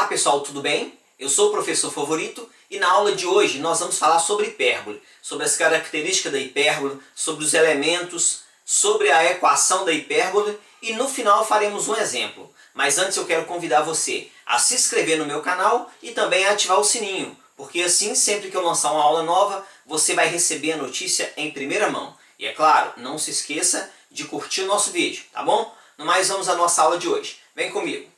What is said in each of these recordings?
pessoal, tudo bem? Eu sou o professor Favorito e na aula de hoje nós vamos falar sobre hipérbole, sobre as características da hipérbole, sobre os elementos, sobre a equação da hipérbole e no final faremos um exemplo. Mas antes eu quero convidar você a se inscrever no meu canal e também a ativar o sininho, porque assim sempre que eu lançar uma aula nova você vai receber a notícia em primeira mão. E é claro, não se esqueça de curtir o nosso vídeo, tá bom? No mais, vamos à nossa aula de hoje. Vem comigo!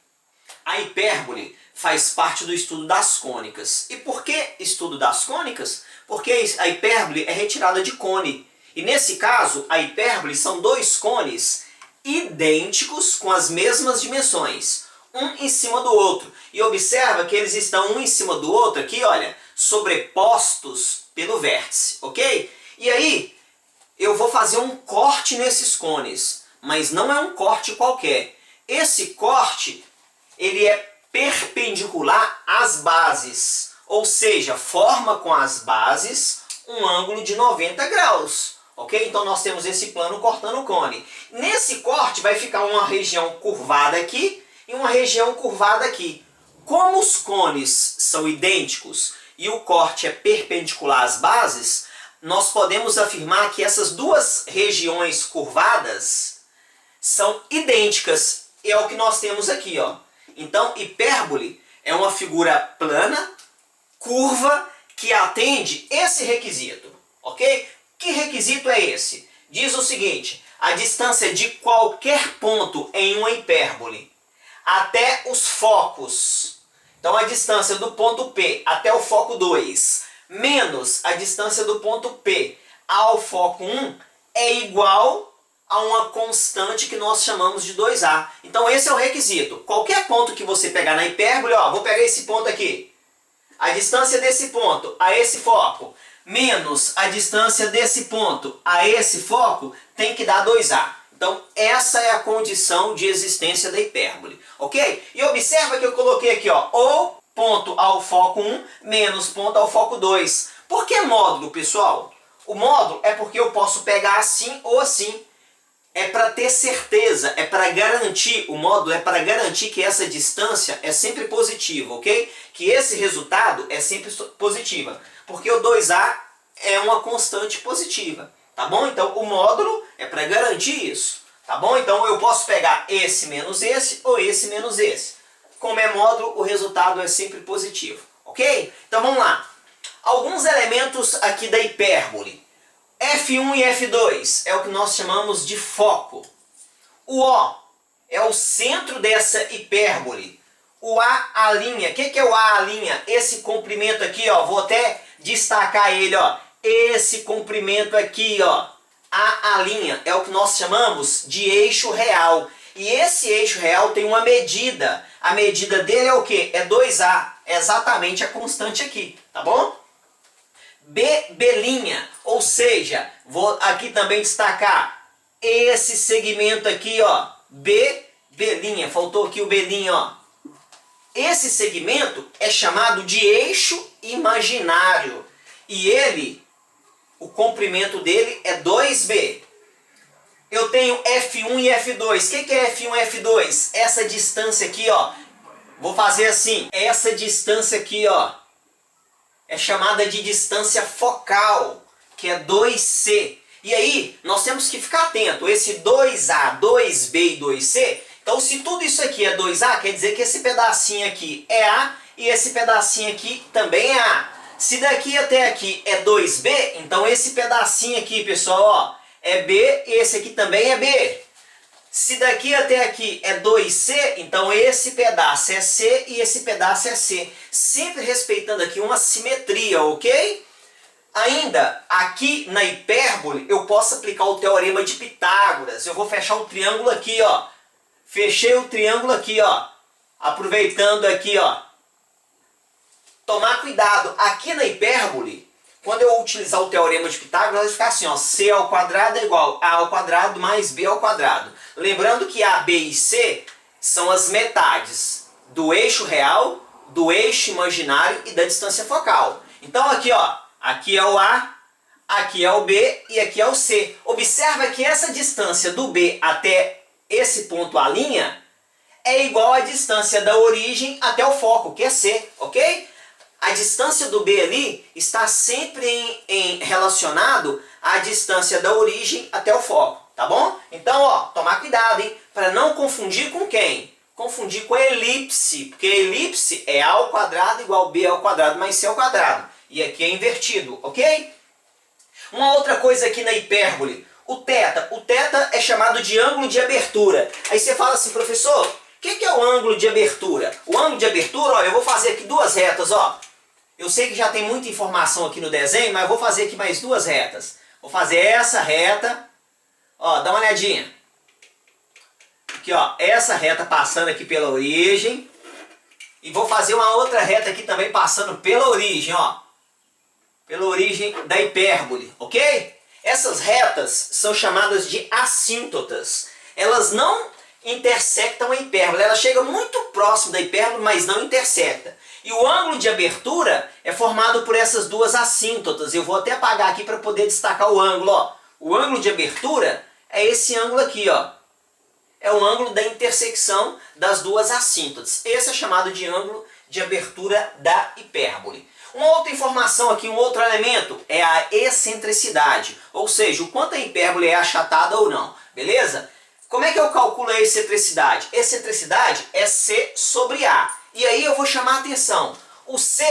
A hipérbole faz parte do estudo das cônicas. E por que estudo das cônicas? Porque a hipérbole é retirada de cône. E nesse caso, a hipérbole são dois cônes idênticos com as mesmas dimensões, um em cima do outro. E observa que eles estão um em cima do outro aqui, olha, sobrepostos pelo vértice, ok? E aí, eu vou fazer um corte nesses cones, mas não é um corte qualquer. Esse corte, ele é perpendicular às bases, ou seja, forma com as bases um ângulo de 90 graus, ok? Então nós temos esse plano cortando o cone. Nesse corte vai ficar uma região curvada aqui e uma região curvada aqui. Como os cones são idênticos e o corte é perpendicular às bases, nós podemos afirmar que essas duas regiões curvadas são idênticas. É o que nós temos aqui, ó. Então, hipérbole é uma figura plana, curva, que atende esse requisito, ok? Que requisito é esse? Diz o seguinte: a distância de qualquer ponto em uma hipérbole até os focos, então a distância do ponto P até o foco 2, menos a distância do ponto P ao foco 1, é igual a uma constante que nós chamamos de 2A. Então esse é o requisito. Qualquer ponto que você pegar na hipérbole, ó, vou pegar esse ponto aqui. A distância desse ponto a esse foco menos a distância desse ponto a esse foco tem que dar 2A. Então essa é a condição de existência da hipérbole, ok? E observa que eu coloquei aqui, ó, ou ponto ao foco 1 menos ponto ao foco 2. Por que módulo, pessoal? O módulo é porque eu posso pegar assim ou assim. É para ter certeza, é para garantir, o módulo é para garantir que essa distância é sempre positiva, ok? Que esse resultado é sempre positiva, porque o 2A é uma constante positiva, tá bom? Então o módulo é para garantir isso, tá bom? Então eu posso pegar esse menos esse ou esse menos esse. Como é módulo, o resultado é sempre positivo, ok? Então vamos lá. Alguns elementos aqui da hipérbole. F1 e F2 é o que nós chamamos de foco. O O é o centro dessa hipérbole. O A', o que é o A'? Esse comprimento aqui, ó, vou até destacar ele, ó. Esse comprimento aqui, ó, A' é o que nós chamamos de eixo real. E esse eixo real tem uma medida. A medida dele é o quê? É 2A, é exatamente a constante aqui, tá bom? B', ou seja, vou aqui também destacar esse segmento aqui, ó, B', faltou aqui o B', ó. Esse segmento é chamado de eixo imaginário e ele, o comprimento dele é 2B. Eu tenho F1 e F2. O que é F1 e F2? Essa distância aqui, ó, vou fazer assim, essa distância aqui, ó, é chamada de distância focal, que é 2C. E aí, nós temos que ficar atento. Esse 2A, 2B e 2C, então se tudo isso aqui é 2A, quer dizer que esse pedacinho aqui é A e esse pedacinho aqui também é A. Se daqui até aqui é 2B, então esse pedacinho aqui, pessoal, ó, é B e esse aqui também é B. Se daqui até aqui é 2C, então esse pedaço é C e esse pedaço é C. Sempre respeitando aqui uma simetria, ok? Ainda, aqui na hipérbole, eu posso aplicar o teorema de Pitágoras. Eu vou fechar um triângulo aqui, ó. Fechei o triângulo aqui, ó. Aproveitando aqui, ó. Tomar cuidado. Aqui na hipérbole, quando eu utilizar o teorema de Pitágoras, vai ficar assim, ó, C ao quadrado é igual a ao quadrado mais B ao quadrado. Lembrando que A, B e C são as metades do eixo real, do eixo imaginário e da distância focal. Então aqui, ó, aqui é o A, aqui é o B e aqui é o C. Observa que essa distância do B até esse ponto A' é igual à distância da origem até o foco, que é C, ok? A distância do B ali está sempre relacionado à distância da origem até o foco, tá bom? Então, ó, tomar cuidado, hein? Para não confundir com quem? Confundir com a elipse, porque a elipse é A ao quadrado igual B ao quadrado mais C ao quadrado. E aqui é invertido, ok? Uma outra coisa aqui na hipérbole, o teta é chamado de ângulo de abertura. Aí você fala assim, professor, o que é o ângulo de abertura? O ângulo de abertura, ó, eu vou fazer aqui duas retas, ó. Eu sei que já tem muita informação aqui no desenho, mas eu vou fazer aqui mais duas retas. Vou fazer essa reta, ó, dá uma olhadinha. Aqui, ó, essa reta passando aqui pela origem. E vou fazer uma outra reta aqui também passando pela origem, ó. Pela origem da hipérbole, ok? Essas retas são chamadas de assíntotas. Elas não intersectam a hipérbole. Ela chega muito próximo da hipérbole, mas não intersecta. E o ângulo de abertura é formado por essas duas assíntotas. Eu vou até apagar aqui para poder destacar o ângulo, ó. O ângulo de abertura é esse ângulo aqui, ó. É o ângulo da intersecção das duas assíntotas. Esse é chamado de ângulo de abertura da hipérbole. Uma outra informação aqui, um outro elemento, é a excentricidade. Ou seja, o quanto a hipérbole é achatada ou não. Beleza? Como é que eu calculo a excentricidade? Excentricidade é C sobre A. E aí eu vou chamar a atenção. O C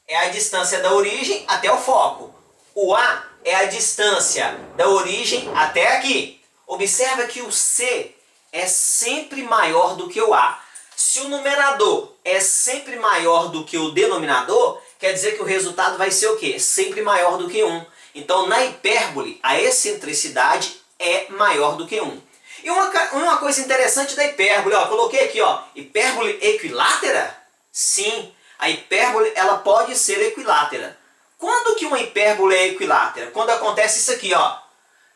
é a distância da origem até o foco. O A é a distância da origem até aqui. Observa que o C é sempre maior do que o A. Se o numerador é sempre maior do que o denominador, quer dizer que o resultado vai ser o quê? Sempre maior do que 1. Então, na hipérbole, a excentricidade é maior do que 1. E uma coisa interessante da hipérbole, ó, coloquei aqui, ó, hipérbole equilátera? Sim, a hipérbole ela pode ser equilátera. Quando que uma hipérbole é equilátera? Quando acontece isso aqui, ó.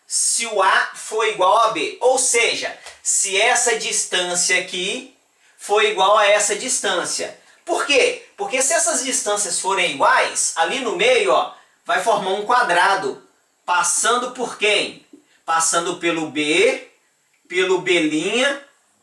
Se o A for igual a B, ou seja, se essa distância aqui for igual a essa distância. Por quê? Porque se essas distâncias forem iguais, ali no meio, ó, vai formar um quadrado, passando por quem? Passando pelo B, pelo B',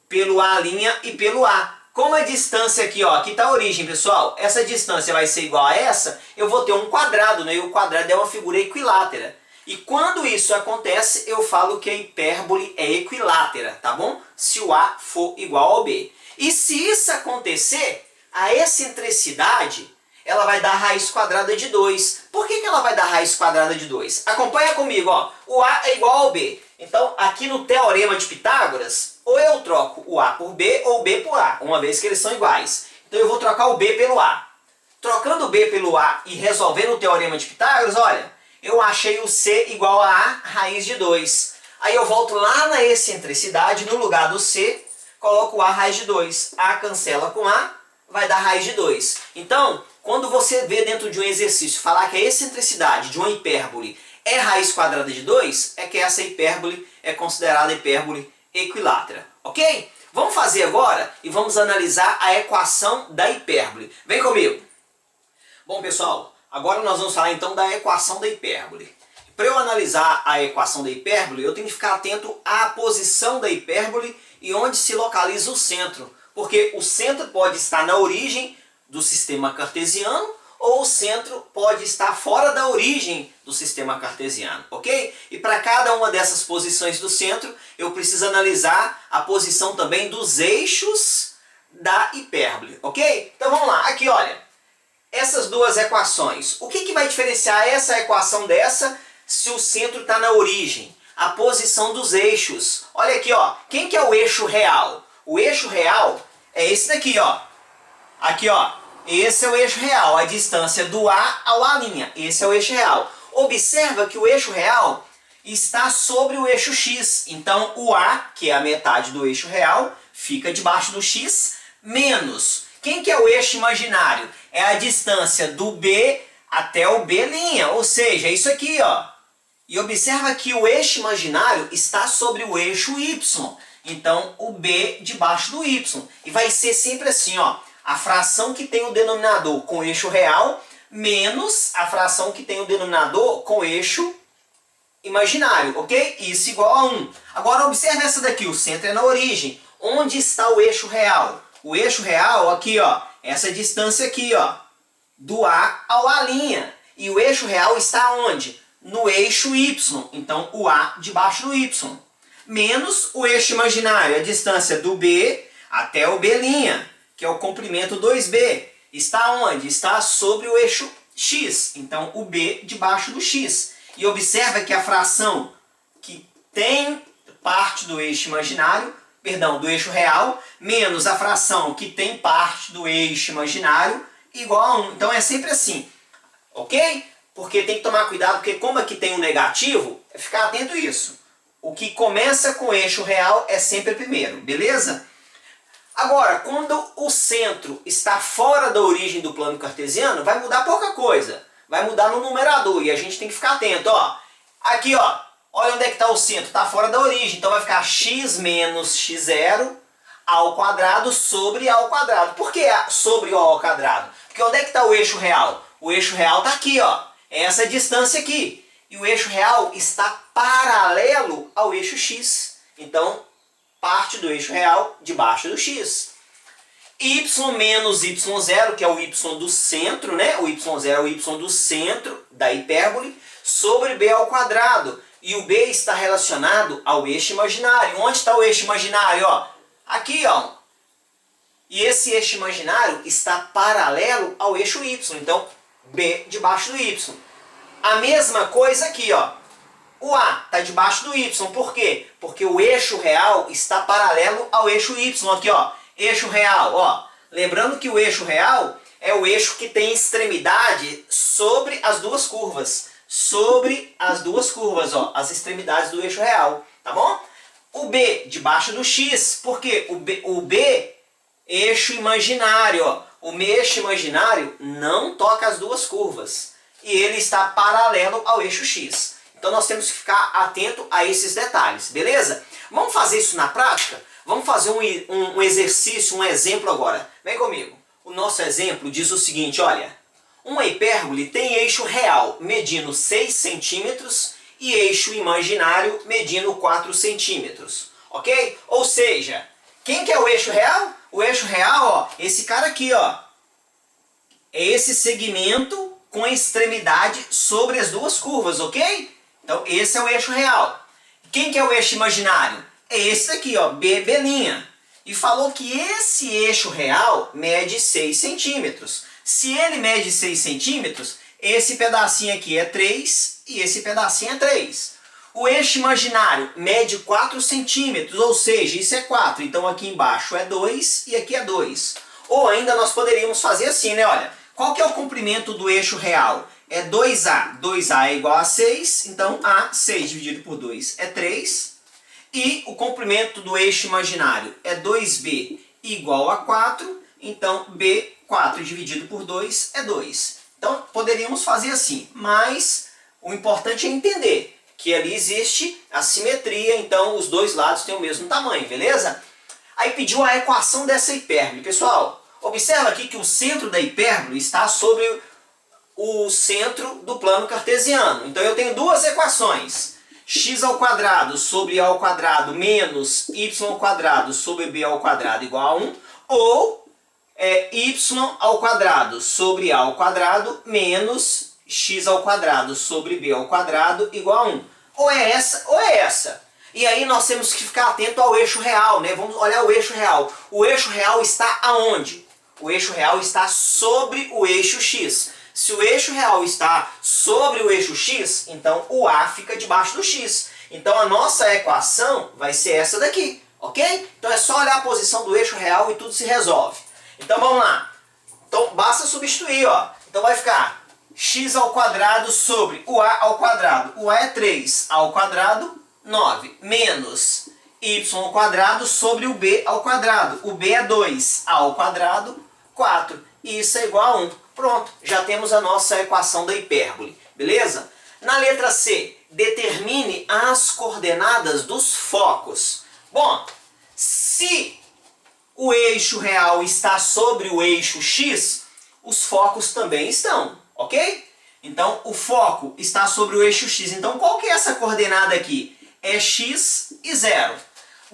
pelo A' e pelo A. Como a distância aqui, ó, aqui está a origem, pessoal, essa distância vai ser igual a essa, eu vou ter um quadrado, né? E o quadrado é uma figura equilátera. E quando isso acontece, eu falo que a hipérbole é equilátera, tá bom? Se o A for igual ao B. E se isso acontecer, a excentricidade, ela vai dar raiz quadrada de 2. Por que ela vai dar raiz quadrada de 2? Acompanha comigo, ó. O A é igual ao B. Então, aqui no Teorema de Pitágoras, ou eu troco o A por B ou o B por A, uma vez que eles são iguais. Então, eu vou trocar o B pelo A. Trocando o B pelo A e resolvendo o Teorema de Pitágoras, olha, eu achei o C igual a A raiz de 2. Aí eu volto lá na excentricidade, no lugar do C, coloco o A raiz de 2. A cancela com A, vai dar raiz de 2. Então, quando você vê dentro de um exercício falar que a excentricidade de uma hipérbole é raiz quadrada de 2, é que essa hipérbole é considerada hipérbole equilátera. Ok? Vamos fazer agora e vamos analisar a equação da hipérbole. Vem comigo! Bom, pessoal, agora nós vamos falar então da equação da hipérbole. Para eu analisar a equação da hipérbole, eu tenho que ficar atento à posição da hipérbole e onde se localiza o centro. Porque o centro pode estar na origem do sistema cartesiano ou o centro pode estar fora da origem do sistema cartesiano, ok? E para cada uma dessas posições do centro, eu preciso analisar a posição também dos eixos da hipérbole, ok? Então vamos lá, aqui olha, essas duas equações. O que vai diferenciar essa equação dessa se o centro está na origem? A posição dos eixos. Olha aqui, ó, quem que é o eixo real? O eixo real é esse daqui, ó. Aqui, ó. Esse é o eixo real, a distância do A ao A'. Esse é o eixo real. Observa que o eixo real está sobre o eixo X. Então, o A, que é a metade do eixo real, fica debaixo do X, menos. Quem que é o eixo imaginário? É a distância do B até o B', ou seja, isso aqui, ó. E observa que o eixo imaginário está sobre o eixo Y. Então, o B debaixo do Y. E vai ser sempre assim, ó. A fração que tem o denominador com o eixo real menos a fração que tem o denominador com o eixo imaginário, ok? Isso igual a 1. Agora observe essa daqui, o centro é na origem. onde está o eixo real? O eixo real aqui, ó, essa distância aqui, ó, do A ao A'. E o eixo real está onde? No eixo Y. Então, o A debaixo do Y. Menos o eixo imaginário, a distância do B até o B', que é o comprimento 2B. Está onde? Está sobre o eixo X. Então, o B debaixo do X. E observa que a fração que tem parte do eixo imaginário, perdão, do eixo real, menos a fração que tem parte do eixo imaginário, igual a 1. Então, é sempre assim. Ok? Porque tem que tomar cuidado, porque como aqui tem um negativo, é ficar atento a isso. O que começa com o eixo real é sempre primeiro, beleza? Agora, quando o centro está fora da origem do plano cartesiano, vai mudar pouca coisa. Vai mudar no numerador e a gente tem que ficar atento. Ó. Aqui, ó, olha onde é que está o centro. Está fora da origem, então vai ficar x menos x0 ao quadrado sobre a ao quadrado. Por que sobre o ao quadrado? Porque onde é que está o eixo real? O eixo real está aqui, ó. É essa distância aqui. E o eixo real está paralelo ao eixo x. Então, parte do eixo real debaixo do x. Y menos y0, que é o y do centro, né? O y0 é o y do centro da hipérbole, sobre b ao quadrado. E o b está relacionado ao eixo imaginário. Onde está o eixo imaginário? Ó, aqui, ó. E esse eixo imaginário está paralelo ao eixo y. Então, b debaixo do y. A mesma coisa aqui, ó. O A está debaixo do Y. Por quê? Porque o eixo real está paralelo ao eixo Y. Aqui, ó. Eixo real, ó. Lembrando que o eixo real é o eixo que tem extremidade sobre as duas curvas. Sobre as duas curvas, ó. As extremidades do eixo real. Tá bom? O B debaixo do X. Por quê? O B, eixo imaginário, ó. O eixo imaginário não toca as duas curvas. E ele está paralelo ao eixo X. Então nós temos que ficar atento a esses detalhes, beleza? Vamos fazer isso na prática? Vamos fazer um exercício, um exemplo agora. Vem comigo. O nosso exemplo diz o seguinte, olha. Uma hipérbole tem eixo real medindo 6 centímetros e eixo imaginário medindo 4 centímetros. Ok? Ou seja, quem que é o eixo real? O eixo real, ó, esse cara aqui, ó. É esse segmento com extremidade sobre as duas curvas, ok? Então, esse é o eixo real. Quem que é o eixo imaginário? É esse aqui, ó, B'. E falou que esse eixo real mede 6 centímetros. Se ele mede 6 centímetros, esse pedacinho aqui é 3 e esse pedacinho é 3. O eixo imaginário mede 4 centímetros, ou seja, isso é 4. Então, aqui embaixo é 2 e aqui é 2. Ou ainda nós poderíamos fazer assim, né? Olha. Qual que é o comprimento do eixo real? É 2A. 2A é igual a 6, então A, 6 dividido por 2 é 3. E o comprimento do eixo imaginário é 2B igual a 4, então B, 4 dividido por 2 é 2. Então poderíamos fazer assim, mas o importante é entender que ali existe a simetria, então os dois lados têm o mesmo tamanho, beleza? Aí pediu a equação dessa hipérbole. Pessoal, observa aqui que o centro da hipérbole está sobre o centro do plano cartesiano. Então eu tenho duas equações. X ao quadrado sobre A ao quadrado menos Y ao quadrado sobre B ao quadrado igual a 1. Ou Y ao quadrado sobre A ao quadrado menos X ao quadrado sobre B ao quadrado igual a 1. Ou é essa ou é essa. E aí nós temos que ficar atento ao eixo real, né? Vamos olhar o eixo real. O eixo real está aonde? O eixo real está sobre o eixo X. Se o eixo real está sobre o eixo X, então o A fica debaixo do X. Então a nossa equação vai ser essa daqui, ok? Então é só olhar a posição do eixo real e tudo se resolve. Então vamos lá. Então basta substituir, ó. Então vai ficar x ao quadrado sobre o A ao quadrado. O A é 3, A ao quadrado 9, menos y ao quadrado sobre o B ao quadrado. O B é 2, A ao quadrado 4. E isso é igual a 1. Pronto, já temos a nossa equação da hipérbole. Beleza? Na letra C, determine as coordenadas dos focos. Bom, se o eixo real está sobre o eixo X, os focos também estão, ok? Então, o foco está sobre o eixo X. Então, qual que é essa coordenada aqui? É X e 0.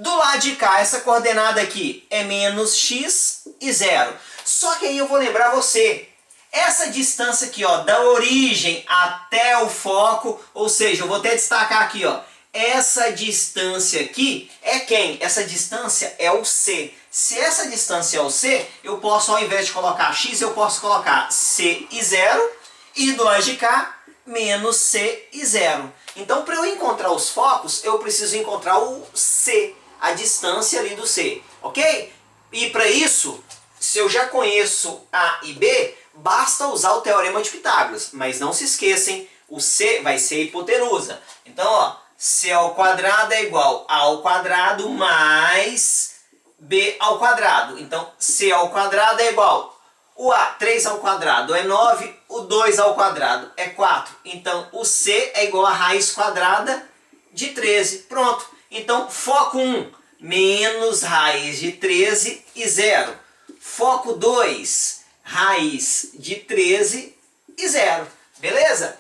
Do lado de cá, essa coordenada aqui é menos x e 0. Só que aí eu vou lembrar você, essa distância aqui, ó, da origem até o foco, ou seja, eu vou até destacar aqui, ó, essa distância aqui é quem? Essa distância é o c. Se essa distância é o c, eu posso, ao invés de colocar x, eu posso colocar c e 0, e do lado de cá, menos c e 0. Então, para eu encontrar os focos, eu preciso encontrar o c, a distância ali do c, ok? E para isso, se eu já conheço A e B, basta usar o teorema de Pitágoras. Mas não se esqueçam, o C vai ser a hipotenusa. Então, ó, C ao quadrado é igual a ao quadrado mais B ao quadrado. Então, C ao quadrado é igual o A, 3 ao quadrado é 9, o 2 ao quadrado é 4. Então, o C é igual a raiz quadrada de 13. Pronto. Então, foco 1, menos raiz de 13 e 0. Foco 2, raiz de 13 e 0. Beleza?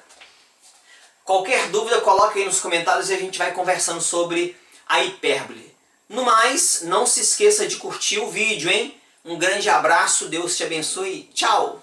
Qualquer dúvida, coloca aí nos comentários e a gente vai conversando sobre a hipérbole. No mais, não se esqueça de curtir o vídeo, hein? Um grande abraço, Deus te abençoe. Tchau!